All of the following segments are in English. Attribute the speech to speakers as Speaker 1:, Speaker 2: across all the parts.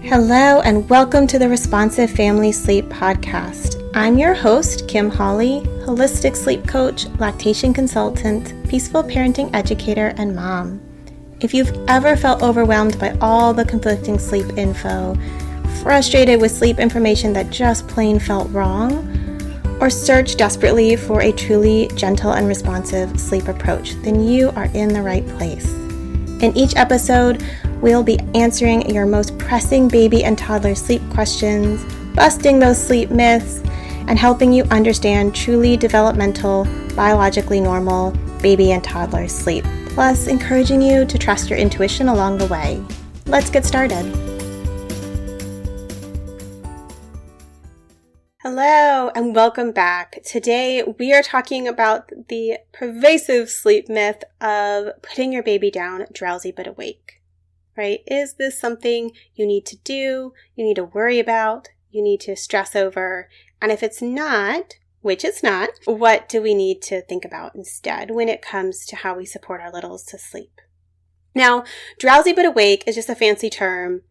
Speaker 1: Hello and welcome to the Responsive Family Sleep Podcast. I'm your host, Kim Hawley, holistic sleep coach, lactation consultant, peaceful parenting educator, and mom. If you've ever felt overwhelmed by all the conflicting sleep info, frustrated with sleep information that just plain felt wrong, or searched desperately for a truly gentle and responsive sleep approach, then you are in the right place. In each episode, we'll be answering your most pressing baby and toddler sleep questions, busting those sleep myths, and helping you understand truly developmental, biologically normal baby and toddler sleep, plus encouraging you to trust your intuition along the way. Let's get started. Hello and welcome back. Today we are talking about the pervasive sleep myth of putting your baby down drowsy but awake. Right? Is this something you need to do, you need to worry about, you need to stress over? And if it's not, which it's not, what do we need to think about instead when it comes to how we support our littles to sleep? Now, drowsy but awake is just a fancy term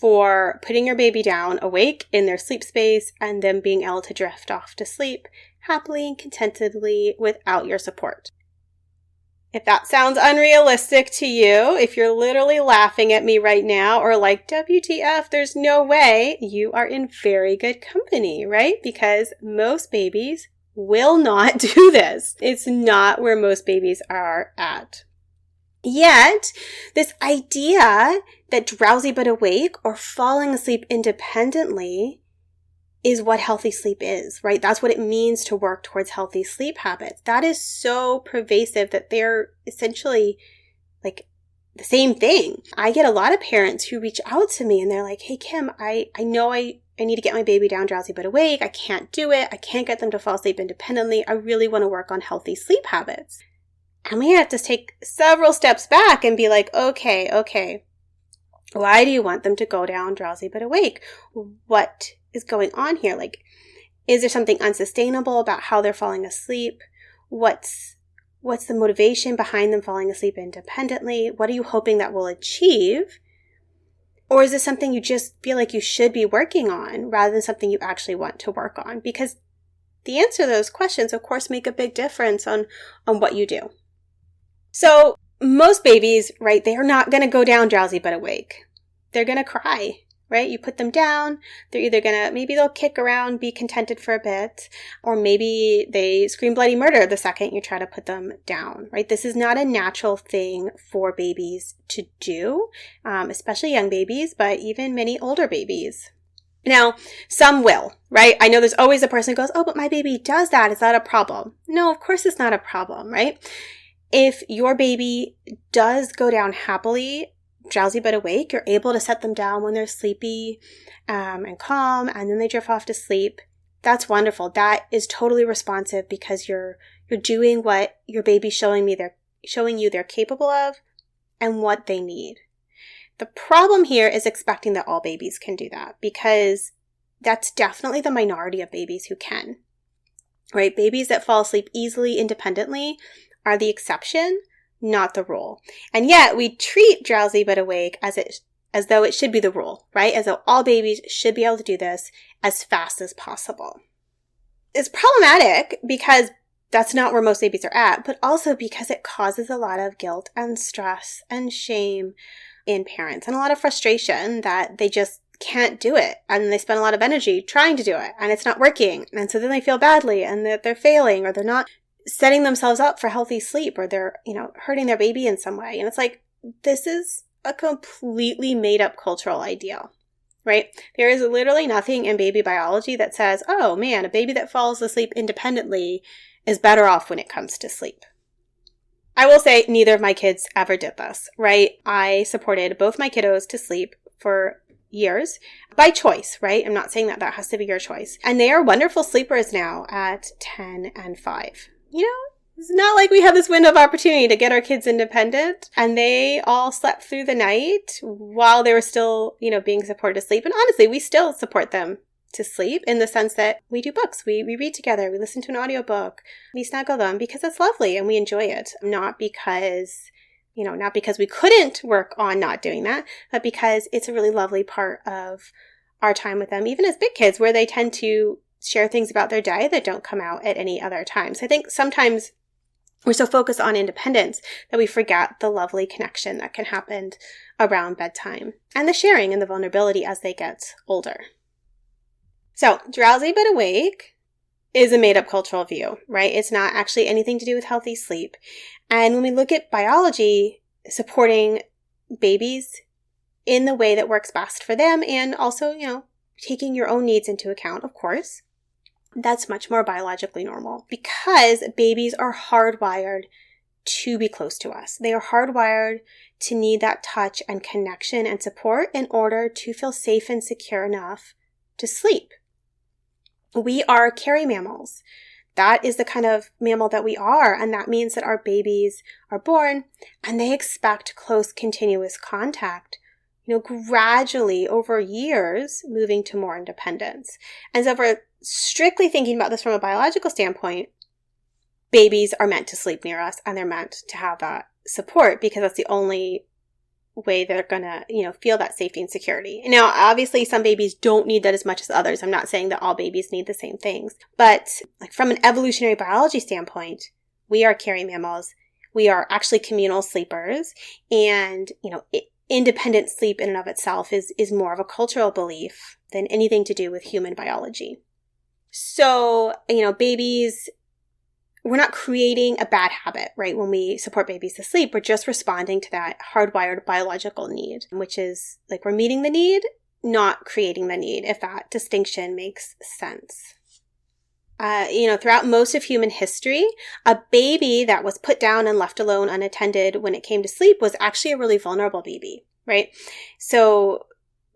Speaker 1: for putting your baby down awake in their sleep space and them being able to drift off to sleep happily and contentedly without your support. If that sounds unrealistic to you, if you're literally laughing at me right now or like, WTF, there's no way, you are in very good company, right? Because most babies will not do this. It's not where most babies are at. Yet, this idea that drowsy but awake or falling asleep independently is what healthy sleep is, right? That's what it means to work towards healthy sleep habits. That is so pervasive that they're essentially like the same thing. I get a lot of parents who reach out to me and they're like, hey, Kim, I know I need to get my baby down drowsy but awake. I can't do it. I can't get them to fall asleep independently. I really want to work on healthy sleep habits. And we have to take several steps back and be like, okay. Why do you want them to go down drowsy but awake? What is going on here? Like, is there something unsustainable about how they're falling asleep? What's the motivation behind them falling asleep independently? What are you hoping that will achieve? Or is this something you just feel like you should be working on rather than something you actually want to work on? Because the answer to those questions, of course, make a big difference on what you do. So most babies, right, they are not going to go down drowsy but awake. They're going to cry, right? You put them down, they're either maybe they'll kick around, be contented for a bit, or maybe they scream bloody murder the second you try to put them down, right? This is not a natural thing for babies to do, especially young babies, but even many older babies. Now, some will, right? I know there's always a person who goes, oh, but my baby does that. Is that a problem? No, of course it's not a problem, right? If your baby does go down happily, drowsy but awake, you're able to set them down when they're sleepy and calm, and then they drift off to sleep. That's wonderful. That is totally responsive because you're doing what your baby's showing you they're capable of and what they need. The problem here is expecting that all babies can do that, because that's definitely the minority of babies who can. Right? Babies that fall asleep easily independently are the exception, not the rule. And yet we treat drowsy but awake as though it should be the rule, right? As though all babies should be able to do this as fast as possible. It's problematic because that's not where most babies are at, but also because it causes a lot of guilt and stress and shame in parents and a lot of frustration that they just can't do it. And they spend a lot of energy trying to do it and it's not working. And so then they feel badly and that they're failing or they're not setting themselves up for healthy sleep, or they're, hurting their baby in some way. And it's like, this is a completely made up cultural ideal, right? There is literally nothing in baby biology that says, oh man, a baby that falls asleep independently is better off when it comes to sleep. I will say neither of my kids ever did this, right? I supported both my kiddos to sleep for years by choice, right? I'm not saying that has to be your choice. And they are wonderful sleepers now at 10 and 5. It's not like we have this window of opportunity to get our kids independent, and they all slept through the night while they were still, being supported to sleep. And honestly, we still support them to sleep in the sense that we do books, we read together, we listen to an audiobook, we snuggle them because it's lovely and we enjoy it, not because not because we couldn't work on not doing that, but because it's a really lovely part of our time with them, even as big kids, where they tend to share things about their day that don't come out at any other time. So I think sometimes we're so focused on independence that we forget the lovely connection that can happen around bedtime and the sharing and the vulnerability as they get older. So, drowsy but awake is a made-up cultural view, right? It's not actually anything to do with healthy sleep. And when we look at biology, supporting babies in the way that works best for them, and also, taking your own needs into account, of course, that's much more biologically normal because babies are hardwired to be close to us. They are hardwired to need that touch and connection and support in order to feel safe and secure enough to sleep. We are carry mammals. That is the kind of mammal that we are, and that means that our babies are born and they expect close, continuous contact, gradually over years moving to more independence. And so if we're strictly thinking about this from a biological standpoint, babies are meant to sleep near us and they're meant to have that support because that's the only way they're gonna, feel that safety and security. Now, obviously, some babies don't need that as much as others. I'm not saying that all babies need the same things, but from an evolutionary biology standpoint, we are carry mammals. We are actually communal sleepers, and independent sleep in and of itself is more of a cultural belief than anything to do with human biology. So, babies, we're not creating a bad habit, right? When we support babies to sleep, we're just responding to that hardwired biological need, which is we're meeting the need, not creating the need, if that distinction makes sense. Throughout most of human history, a baby that was put down and left alone unattended when it came to sleep was actually a really vulnerable baby, right? So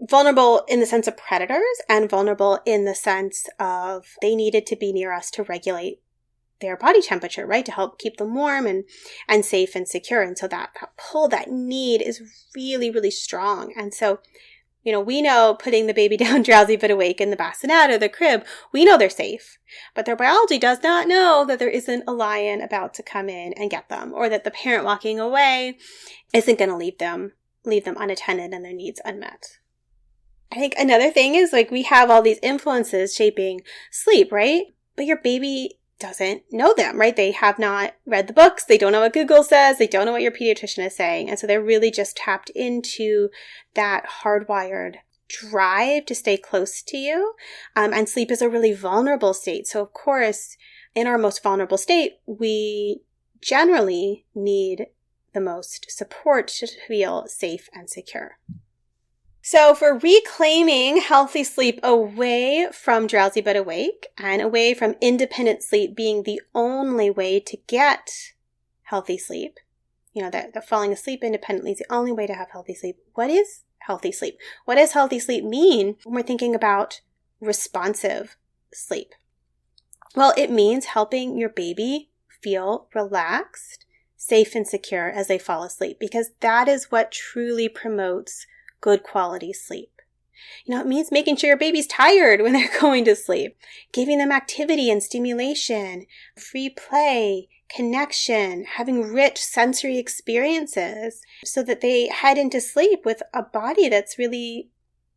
Speaker 1: vulnerable in the sense of predators and vulnerable in the sense of they needed to be near us to regulate their body temperature, right? To help keep them warm and safe and secure. And so that pull, that need is really, really strong. And so, we know putting the baby down drowsy but awake in the bassinet or the crib, we know they're safe. But their biology does not know that there isn't a lion about to come in and get them, or that the parent walking away isn't going to leave them unattended and their needs unmet. I think another thing is we have all these influences shaping sleep, right? But your baby doesn't know them, right? They have not read the books. They don't know what Google says. They don't know what your pediatrician is saying. And so they're really just tapped into that hardwired drive to stay close to you. And sleep is a really vulnerable state. So of course, in our most vulnerable state, we generally need the most support to feel safe and secure. So for reclaiming healthy sleep away from drowsy but awake and away from independent sleep being the only way to get healthy sleep, that falling asleep independently is the only way to have healthy sleep. What is healthy sleep? What does healthy sleep mean when we're thinking about responsive sleep? Well, it means helping your baby feel relaxed, safe, and secure as they fall asleep, because that is what truly promotes good quality sleep. It means making sure your baby's tired when they're going to sleep, giving them activity and stimulation, free play, connection, having rich sensory experiences so that they head into sleep with a body that's really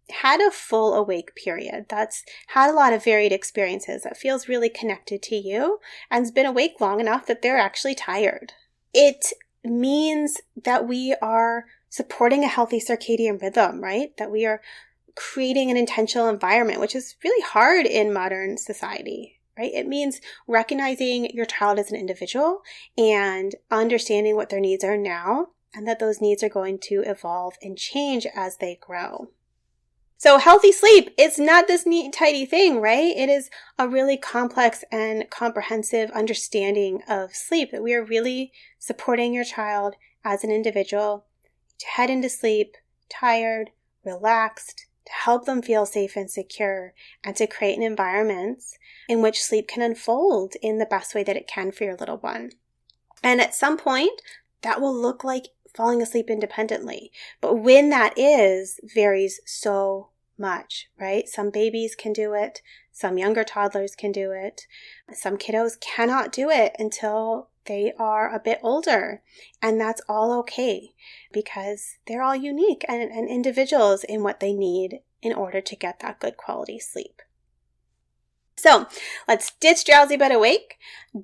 Speaker 1: had a full awake period, that's had a lot of varied experiences, that feels really connected to you and has been awake long enough that they're actually tired. It means that we are supporting a healthy circadian rhythm, right? That we are creating an intentional environment, which is really hard in modern society, right? It means recognizing your child as an individual and understanding what their needs are now, and that those needs are going to evolve and change as they grow. So healthy sleep is not this neat, tidy thing, right? It is a really complex and comprehensive understanding of sleep, that we are really supporting your child as an individual to head into sleep tired, relaxed, to help them feel safe and secure, and to create an environment in which sleep can unfold in the best way that it can for your little one. And at some point, that will look like falling asleep independently. But when that is, varies so much, right? Some babies can do it. Some younger toddlers can do it. Some kiddos cannot do it until They are a bit older, and that's all okay because they're all unique and individuals in what they need in order to get that good quality sleep. So let's ditch drowsy but awake.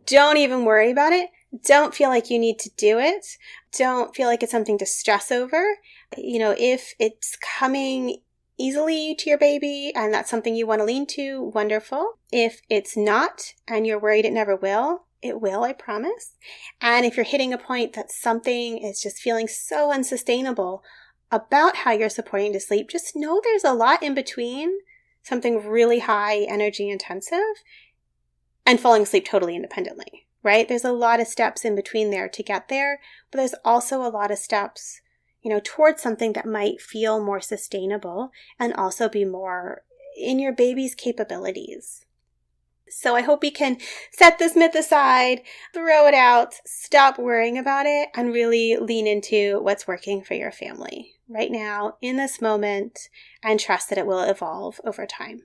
Speaker 1: Don't even worry about it. Don't feel like you need to do it. Don't feel like it's something to stress over. If it's coming easily to your baby and that's something you want to lean to, wonderful. If it's not and you're worried it never will, it will, I promise. And if you're hitting a point that something is just feeling so unsustainable about how you're supporting to sleep, just know there's a lot in between something really high energy intensive and falling asleep totally independently, right? There's a lot of steps in between there to get there, but there's also a lot of steps, towards something that might feel more sustainable and also be more in your baby's capabilities. So I hope we can set this myth aside, throw it out, stop worrying about it, and really lean into what's working for your family right now in this moment and trust that it will evolve over time.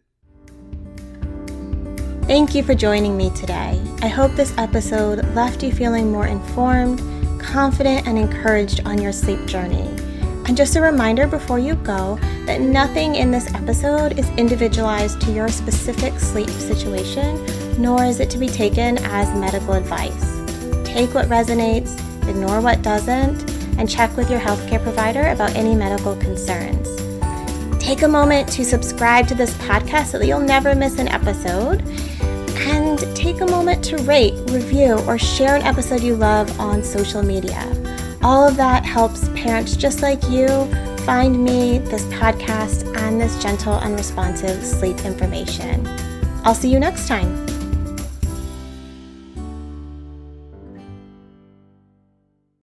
Speaker 1: Thank you for joining me today. I hope this episode left you feeling more informed, confident, and encouraged on your sleep journey. And just a reminder before you go that nothing in this episode is individualized to your specific sleep situation, nor is it to be taken as medical advice. Take what resonates, ignore what doesn't, and check with your healthcare provider about any medical concerns. Take a moment to subscribe to this podcast so that you'll never miss an episode. And take a moment to rate, review, or share an episode you love on social media. All of that helps parents just like you find me, this podcast, and this gentle and responsive sleep information. I'll see you next time.